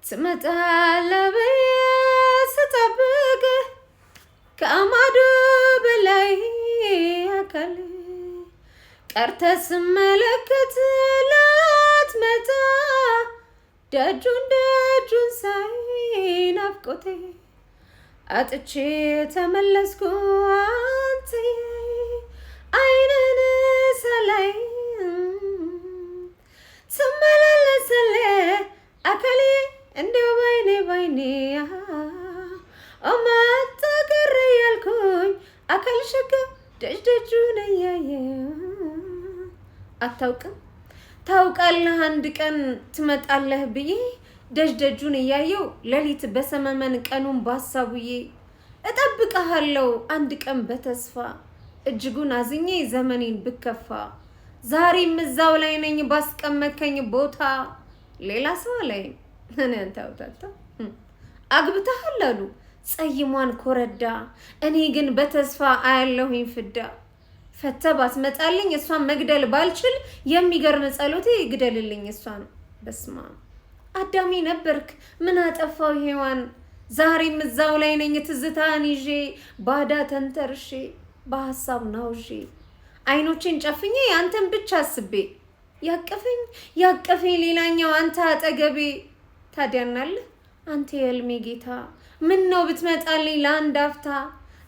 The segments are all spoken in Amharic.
ትመጣለህ ብዬ ስጠብቅ ከማዶ በላይ አካል ቀርተህ ስመለከት ላትመጣ ደጁን ሳይ ናፍቆቴ አጥቼ ተመለስኩ አንተዬ አይንን ሳላይ ትመላለስልህ አካሌ እንደው ባይኔ መጣ ቀረ ያልኩኝ አካል ሸጋ ደጁን እያየ አታውቅም ታውቃለህ አንድ ቀን ትመጣለህ ብዬ ደጁን እያየው ሌሊት በሰመመን ቀኑን ባሳቡዬ እጠብቅሃለሁ አንድ ቀን በተስፋ እጅጉን አዝኜ ዘመኔን ብከፋ ዛሬም እዛው ላይ ነኝ ባስቀመከኝ ቦታ ሌላ ሰው ላይ እኔ አንታውታታ አግብተሃል አሉ ጸይሟን ኮረዳ እኔ ግን በተስፋ አያለሁኝ ፍዳ ፈተህ ባትመጣልኝ እሷን መግደል ባልችል የሚገርም ጸሎቴ ግደልልኝ እሷን በስማ አዳሚ ነበርክ ምን አጠፋው ሔዋን ዛሬም እዛው ላይ ነኝ ትዝታን ይዤ ባዳ ተንተርሼ በሐሳብ ናውዤ አይኖቼን ጨፍኜ አንተን ብቻ አስቤ ያቀፈኝ ሌላኛው አንተ አጠገቤ ታዲያናል አንተ የህልሜ ጌታ ምን ነው ብትመጣልኝ ለአንድ አፍታ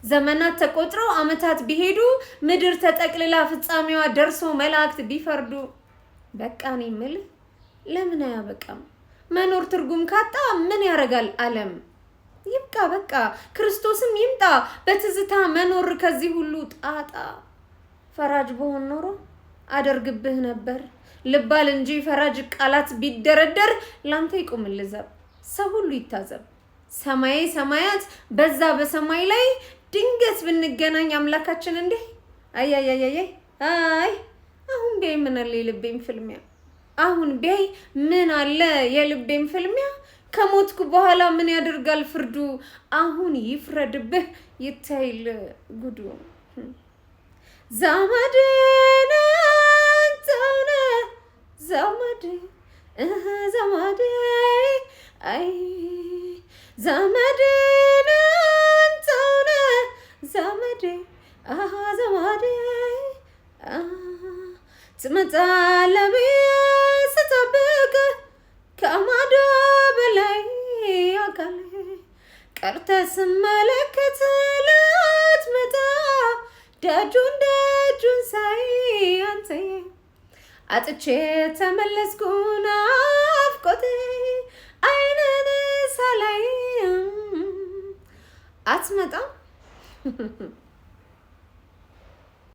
ዘመናት ተቆጥረው አመታት ቢሄዱ ምድር ተጠቅልላ ፍጻሜዋ ደርሶ መላእክት ቢፈርዱ በቃ እኔ የምልህ ለምን አያበቃም መኖር ትርጉም ካጣ ምን ያረጋል ዓለም ይብቃ በቃ ክርስቶስም ይምጣ በትዝታ መኖር ከዚህ ሁሉ ጣጣ ፈራጅ በሆን ኖሮ አደርግብህ ነበር ልባል እንጂ ፈራጅ ቃላት ቢደረደር ላንተ ይቆምልህ ዘብ ሰው ሁሉ ይታዘብ ሰማይ ሰማያት በዛ በሰማይ ላይ ድንገት ብንገናኝ አምላካችን እንዴ አይ አሁን ቢያይ ምን አለ የልቤም ፍልሚያ አሁን ቢያይ ምን አለ የልቤም ፍልሚያ ከሞትኩ በኋላ ምን ያደርጋል ፍርዱ አሁን ይፍረድብህ ይታይል ጉዱ ዘመዴን አንተውነ ዘመዴ አይ ዘመዴን አንተውነ ዘመዴ ትመጣለህ ብዬ ስጠብቅ ከማዶ በላይ አካል ቀርተህ ስመለከት ላትመጣ ደጁን ሳይ አንተዬ አጥቼ ተመለስኩ ናፍቆቴ አይንን ሳላይ አትመጣም